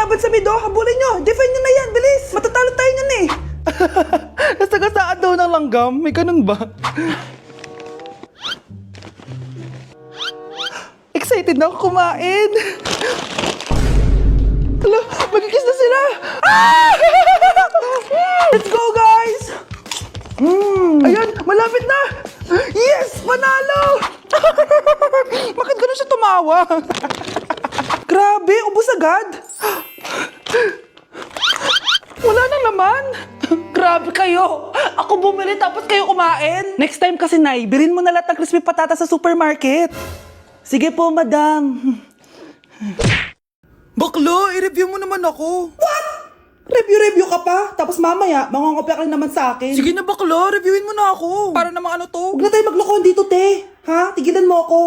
lumalaban sa mid, oh. Habulin nyo. Defend nyo na yan. Bilis. Matatalo tayo nyan eh. Nasagasaan daw ng langgam. May ganun ba? Excited na ako kumain. Hala, magkikis na sila. Ah! Let's go, guys. Ayan, malapit na. Yes, panalo. Bakit ganun siya tumawa? Grabe, ubos agad. Wala na naman. Grabe kayo. Ako bumili tapos kayo kumain. Next time kasi, Nay, bilhin mo na lahat ng crispy patata sa supermarket. Sige po, madam. Baklo, i-review mo naman ako. What? Review ka pa? Tapos mamaya, mangongopya ka naman sa akin. Sige na, baklo, reviewin mo na ako. Para namang ano to. Huwag na tayo maglokohan dito, te. Ha? Tigilan mo ako.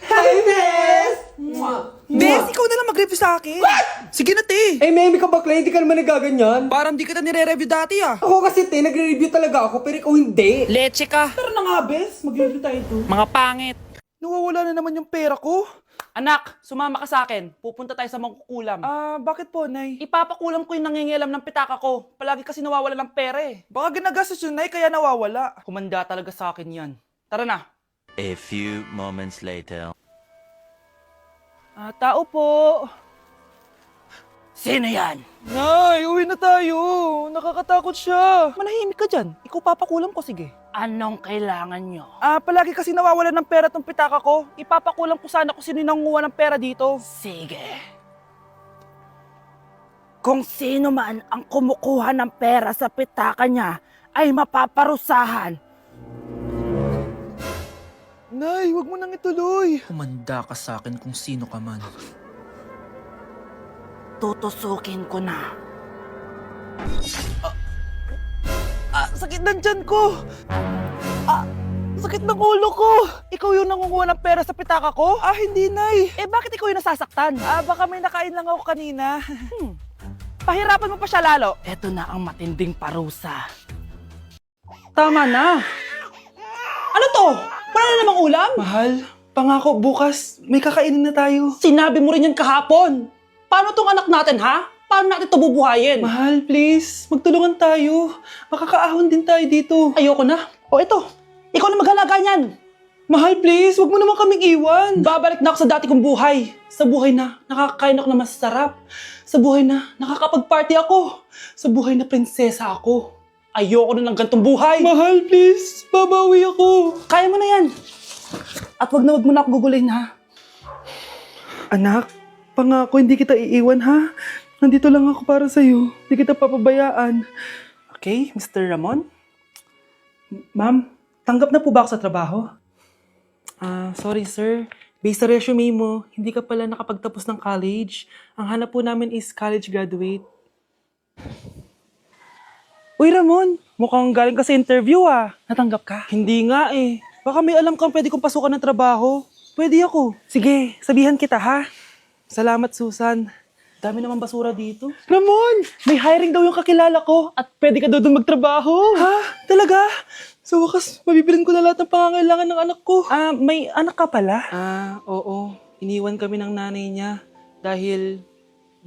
Hi, Bes! Bes, ikaw na lang mag-review sa akin. What? Sige na, te. Eh, may ka bakla, hindi ka naman nagaganyan. Parang di kita nire-review dati, ah. Ako kasi, te, nagre-review talaga ako, pero ikaw hindi. Leche ka. Tara na nga, Bes. Mag-review tayo to. Mga pangit. Nawawala na naman yung pera ko. Anak, sumama ka sa akin. Pupunta tayo sa mangkukulam. Bakit po, Nay? Ipapakulam ko yung nangingialam ng pitaka ko. Palagi kasi nawawala ng pera eh. Baka ginagastos yun, Nay, kaya nawawala. Kumanda talaga sa akin yan. Tara na. A few moments later. Tao po. Sino yan? Nay, uwi na tayo. Nakakatakot siya. Manahimik ka dyan. Ikaw papakulam ko, sige. Anong kailangan nyo? Palagi kasi nawawala ng pera tong pitaka ko. Ipapakulam ko sana kung sino yung nanguha ng pera dito. Sige. Kung sino man ang kumukuha ng pera sa pitaka niya ay mapaparusahan. Nay, wag mo nang ituloy. Kumanda ka sa akin kung sino ka man. Tutusukin ko na. Sakit ng tiyan ko. Sakit ng ulo ko. Ikaw yung nangunguha ng pera sa pitaka ko? Hindi, Nay. Bakit ikaw yung nasasaktan? Baka may nakain lang ako kanina. Pahirapan mo pa siya lalo. Ito na ang matinding parusa. Tama na. Ano to? Wala na namang ulam? Mahal, pangako bukas may kakainin na tayo. Sinabi mo rin yan kahapon. Paano tong anak natin, ha? Paano natin ito bubuhayin? Mahal, please, magtulungan tayo. Makakaahon din tayo dito. Ayoko na. O ito, ikaw na maghalaga niyan. Mahal, please, wag mo naman kaming iwan. Babalik na ako sa dati kong buhay. Sa buhay na nakakakain ako na masarap. Sa buhay na nakakapag-party ako. Sa buhay na prinsesa ako. Ayoko na ng gantong buhay. Mahal, please, babawi ako. Kaya mo na yan. At wag mo na ako gugulin, ha? Anak, pangako hindi kita iiwan, ha? Nandito lang ako para sa'yo. Hindi kita papabayaan. Okay, Mr. Ramon? Ma'am, tanggap na po ba ako sa trabaho? Sorry sir. Based sa resume mo, hindi ka pala nakapagtapos ng college. Ang hanap po namin is college graduate. Uy Ramon, mukhang galing ka sa interview ah. Natanggap ka? Hindi nga eh. Baka may alam kang pwede kong pasukan ng trabaho. Pwede ako. Sige, sabihan kita ha. Salamat Susan. Dami naman basura dito. Ramon, may hiring daw yung kakilala ko at pwede ka daw doon magtrabaho. Ha? Talaga? Sa wakas, mabibilin ko na lahat ng pangangailangan ng anak ko. May anak ka pala? Oo. Iniwan kami ng nanay niya dahil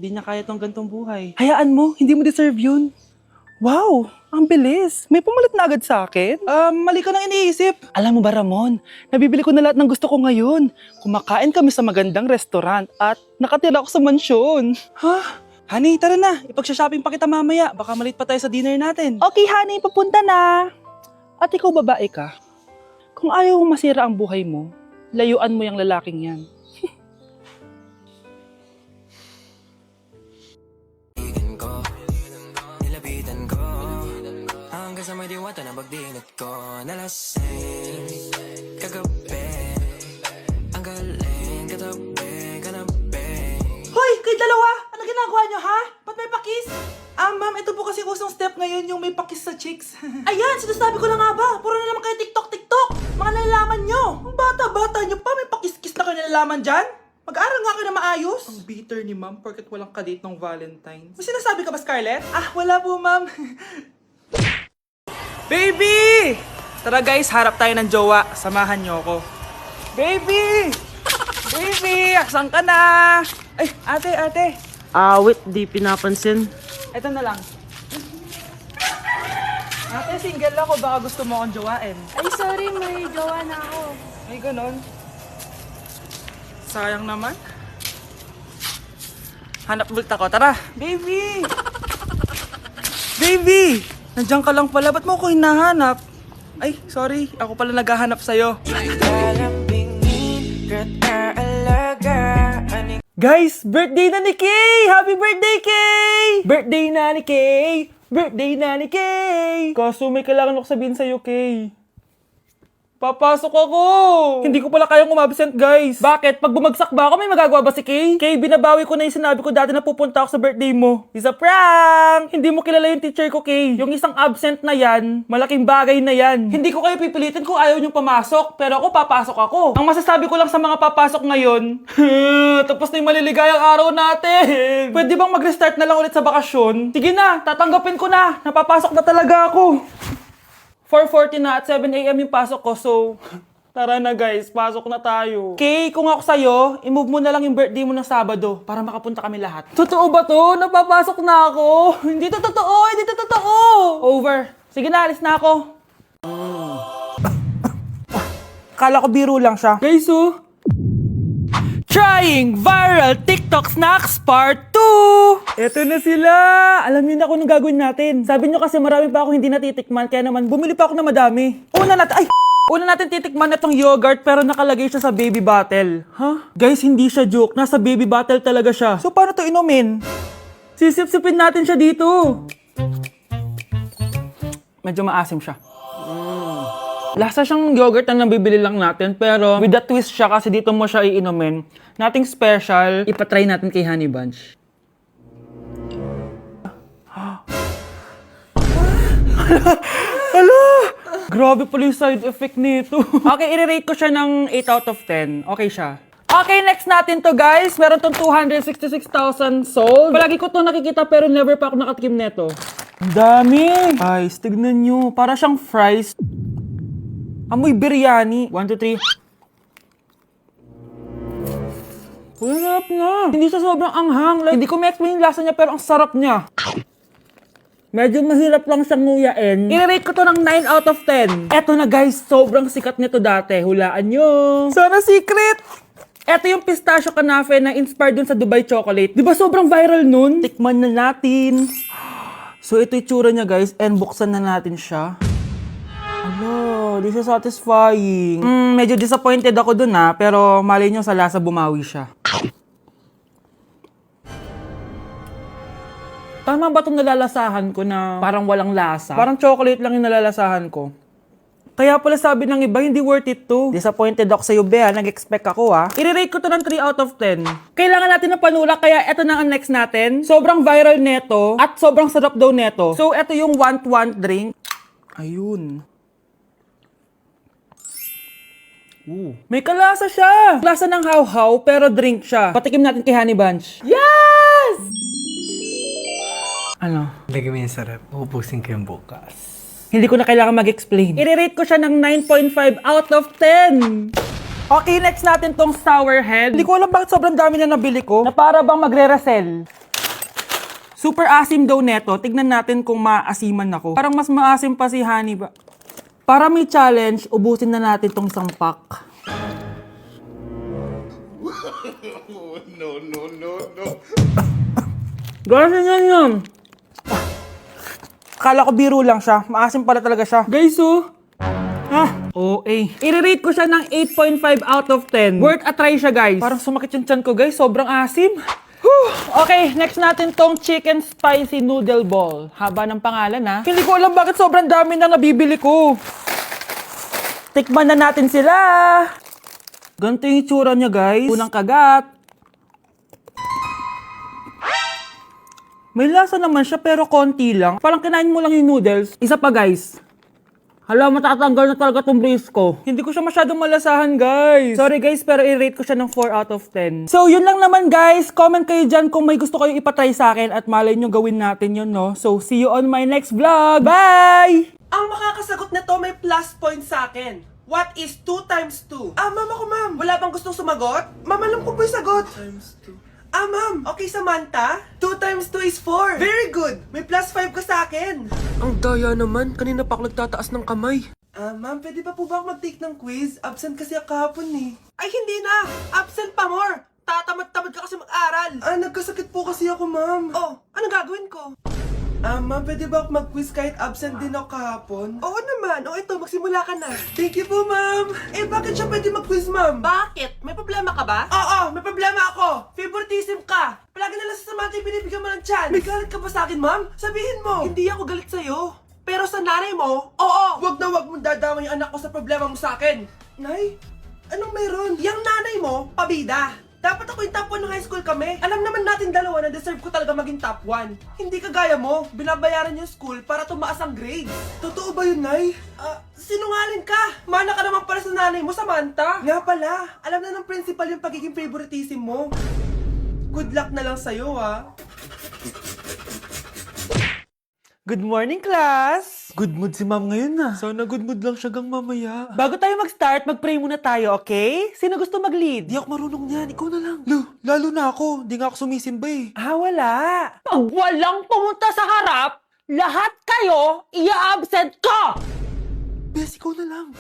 di niya kaya tong gantong buhay. Hayaan mo, hindi mo deserve yun. Wow, ang bilis. May pumalit na agad sa akin. Mali ka nang iniisip. Alam mo ba Ramon, nabibili ko na lahat ng gusto ko ngayon. Kumakain kami sa magandang restaurant at nakatira ako sa mansyon. Ha? Honey, tara na. Ipag-shopping pa kita mamaya. Baka malit pa tayo sa dinner natin. Okay, honey, papunta na. At ikaw babae ka. Kung ayaw mong masira ang buhay mo, layuan mo yung lalaking yan. Sa may diwata na pagdinat ko nalasing kagabi ang galing katabi. Hoy, kayo dalawa! Ano ginagawa nyo, ha? Ba't may pakis? Ma'am, ito po kasi usong step ngayon yung may pakis sa chicks. Ayan, sinasabi ko na nga ba? Puro na naman kayo TikTok! Mga nalalaman nyo! Ang bata-bata nyo pa, may pakis-kis na kayo nalalaman dyan? Mag-aaral nga kayo na maayos. Ang bitter ni ma'am, porket walang kadate ng Valentine's. May sinasabi ka ba, Scarlett? Wala po, ma'am. Baby! Tara guys, harap tayo ng jowa. Samahan niyo ako. Baby! Baby! Asan ka na? Ay, ate. Awit, di pinapansin. Ito na lang. Ate, single ako. Baka gusto mo akong jowain. Ay, sorry, may gawa na ako. Ay, ganon. Sayang naman. Hanap ulit ako. Tara! Baby! Baby! Nandiyan ka lang pala. Ba't mo ako hinahanap? Ay, sorry. Ako pala naghahanap sa'yo. Guys, birthday na ni Kay! Happy birthday, Kay! Birthday na ni Kay! Birthday na ni Kay! Kaso may kailangan ako sabihin sa'yo, Kay. Papasok ako! Hindi ko pala kayang umabsent, guys. Bakit? Pag bumagsak ba ako, may magagawa ba si Kay? Kay, binabawi ko na yung sinabi ko dati na pupunta ako sa birthday mo. It's a prank! Hindi mo kilala yung teacher ko, Kay. Yung isang absent na yan, malaking bagay na yan. Hindi ko kayo pipilitin kung ayaw niyong pumasok, pero ako papasok ako. Ang masasabi ko lang sa mga papasok ngayon, tapos na yung maliligayang araw natin. Pwede bang mag-restart na lang ulit sa bakasyon? Sige na, tatanggapin ko na. Napapasok na talaga ako. 4:40 na at 7 a.m. yung pasok ko, so tara na guys, pasok na tayo. Okay, kung ako sa'yo, i-move mo na lang yung birthday mo ng Sabado para makapunta kami lahat. Totoo ba to? Napapasok na ako. Hindi to totoo, hindi to totoo. Over. Sige na, alis na ako. Kala ko biro lang siya. Guys, oh. Trying Viral TikTok Snacks Part 2! Eto na sila! Alam niyo na kung anong gagawin natin. Sabi niyo kasi marami pa ako hindi natitikman, kaya naman bumili pa ako na madami. Una natin titikman itong yogurt pero nakalagay siya sa baby bottle. Huh? Guys, hindi siya joke. Nasa baby bottle talaga siya. So paano to inumin? Sisip-sipin natin siya dito. Medyo maasim siya. Lasa siyang yogurt na nabibili lang natin, pero with a twist siya kasi dito mo siya iinumin. Nothing special. Ipatry natin kay Honey Bunch. Hala! Grabe pala yung side effect nito. Okay, i-rate ko siya ng 8 out of 10. Okay siya. Okay, next natin to guys. Meron tong 266,000 sold. Palagi ko to nakikita pero never pa ako nakatikim neto. Ang dami! Guys, tignan nyo. Para siyang fries. Amoy biryani. 1, 2, 3. Uy, sarap na. Hindi siya sobrang anghang. Like, hindi ko ma-explain yung lasa niya pero ang sarap niya. Medyo mahirap lang siyang nguyain. I-rate ko to ng 9 out of 10. Eto na guys, sobrang sikat nito dati. Hulaan nyo. Sana secret! Eto yung pistachio kanafe na inspired dun sa Dubai chocolate. Di ba sobrang viral nun? Tikman na natin. So ito yung tsura niya guys and buksan na natin siya. Ano, di siya satisfying. Medyo disappointed ako dun pero malay nyo sa lasa bumawi siya. Tama ba itong nalalasahan ko na parang walang lasa? Parang chocolate lang yung nalalasahan ko. Kaya pala sabi ng iba, hindi worth it to. Disappointed ako sa'yo, Bea. Nag-expect ako, I-rate ko to ng 3 out of 10. Kailangan natin ng panulak, kaya eto na ang next natin. Sobrang viral neto at sobrang sarap daw neto. So, eto yung want drink. Ayun. May kalasa siya. Lasa ng how-how, pero drink siya. Patikim natin kay Honey Bunch. Yes! Ano? Lagay mo yung sarap. Ubusin ko yung bukas. Hindi ko na kailangan mag-explain. I-rate ko siya ng 9.5 out of 10. Okay, next natin tong sour head. Hindi ko alam bakit sobrang dami na nabili ko. Na para bang magre-resell. Super asim daw neto. Tignan natin kung maasiman ako. Parang mas maasim pa si Honey ba? Para may challenge, ubusin na natin tong isang pack. Ganyan yan yun. Akala ko biro lang siya. Maasim pala talaga siya. Guys, OA. I-rate ko siya ng 8.5 out of 10. Worth a try siya, guys. Parang sumakit yung tiyan ko, guys. Sobrang asim. Okay, next natin tong chicken spicy noodle ball. Haba ng pangalan, Hindi ko alam bakit sobrang dami na nabibili ko. Tikman na natin sila. Ganito yung itsura niya, guys. Unang kagat. May lasa naman siya pero konti lang. Parang kinain mo lang yung noodles. Isa pa guys. Hala, matatanggal na talaga tong brace ko. Hindi ko siya masyadong malasahan guys. Sorry guys, pero i-rate ko siya ng 4 out of 10. So yun lang naman guys. Comment kayo dyan kung may gusto kayo ipatry sa akin at malay nyo gawin natin yun, no? So see you on my next vlog. Bye! Ang makakasagot na to may plus point sa akin. What is 2 times 2? Mama ko, ma'am. Wala bang gustong sumagot? Ma'am, alam ko po yung sagot. Times 2. Ma'am. Okay, Samantha. 2 times 2 is 4. Very good. May plus 5 ka sa akin. Ang daya naman, kanina pa ako nagtataas ng kamay. Ma'am, pwede pa po ba ako mag-take ng quiz? Absent kasi ako kahapon eh. Ay, hindi na. Absent pa more. Tatamad-tamad ka kasi mag-aral. Nagkasakit po kasi ako, ma'am. Oh, anong gagawin ko? Ma'am, pwede ba ako mag-quiz kahit absent din ako kahapon? Oo naman. O ito, magsimula ka na. Thank you po, ma'am. Bakit siya pwede mag-quiz, ma'am? Bakit? May problema ka ba? Oo, may problema ako. Favoritism ka. Palagi na lang sa Samantha yung binibigyan mo ng chance. May galit ka ba sa akin, ma'am? Sabihin mo. Hindi ako galit sa'yo. Pero sa nanay mo, oo. Wag na wag mong dadama yung anak ko sa problema mo sa akin. Nay, anong meron? Yang nanay mo, pabida. Dapat ako yung top 1 ng high school kami. Alam naman natin dalawa na deserve ko talaga maging top 1. Hindi kagaya mo, binabayaran yung school para tumaas ang grade. Totoo ba yun, Nay? Sinungaling ka! Mana ka naman para sa nanay mo, Samantha. Nga pala, alam na ng principal yung pagiging favoritism mo. Good luck na lang sa'yo, ha? Good morning, class! Good mood si ma'am ngayon, na. Sana good mood lang siya gang mamaya. Bago tayo mag-start, mag-pray muna tayo, okay? Sino gusto mag-lead? Di ako marunong niyan, ikaw na lang. Lalo na ako, di nga ako sumisimba eh. Wala. Pag walang pumunta sa harap, lahat kayo ia-absent ko! Bes, ikaw na lang.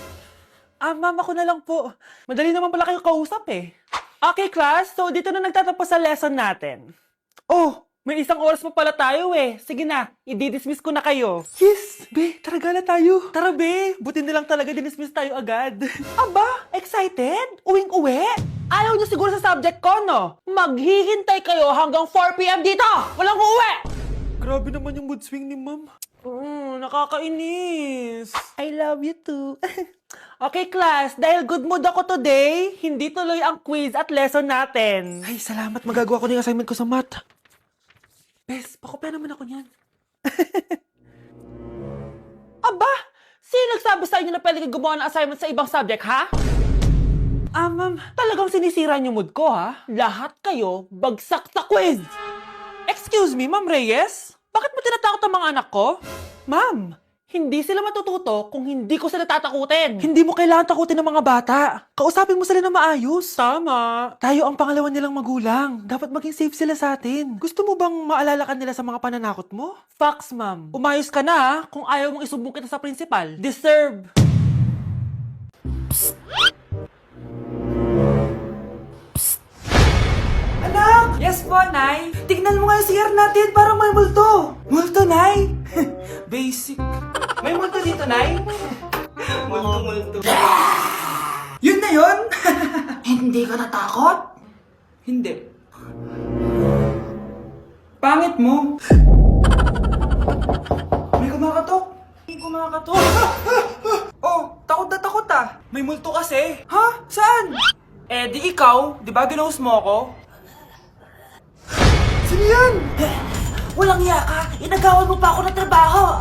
Ma'am, ako na lang po. Madali naman pala kayo kausap eh. Okay, class. So, dito na nagtatapos sa lesson natin. Oh, may 1 oras pa pala tayo eh. Sige na, i-dismiss ko na kayo. Yes! Be, tara gala tayo. Tara be, buti na lang talaga dinismiss tayo agad. Aba, excited? Uwing-uwi? Ayaw niyo siguro sa subject ko, no? Maghihintay kayo hanggang 4 p.m. dito! Walang uuwi! Grabe naman yung mood swing ni ma'am. Nakakainis. I love you too. Okay, class. Dahil good mood ako today, hindi tuloy ang quiz at lesson natin. Ay, salamat. Magagawa ko na yung assignment ko sa math. Bes, pakopya naman ako niyan. Aba, sino nagsabi sa inyo na pwede kayo gumawa ng assignment sa ibang subject, ha? Ma'am. Talagang sinisira niyo mood ko, ha? Lahat kayo bagsak sa quiz! Excuse me, Ma'am Reyes? Bakit mo tinatakot ang mga anak ko? Ma'am, hindi sila matututo kung hindi ko sila tatakutin. Hindi mo kailangan takutin ng mga bata. Kausapin mo sila na maayos. Tama. Tayo ang pangalawa nilang magulang. Dapat maging safe sila sa atin. Gusto mo bang maalala ka nila sa mga pananakot mo? Facts, ma'am. Umayos ka na ha, kung ayaw mong isumbong kita sa principal. Deserve. Anak! Yes po, Nay. Tignan mo nga yung CR natin, parang may multo. Multo, Nay? Basic. May multo dito, Nay? Multo. Yun na yun? Hindi ka natakot? Hindi. Pangit mo. May kumakatok. May kumakatok. Oh, takot na takot ah. May multo kasi. Ha? Saan? Di ikaw, di ba ginost mo ako? Sino yan? Walang iya ka! Inagawan mo pa ako ng trabaho!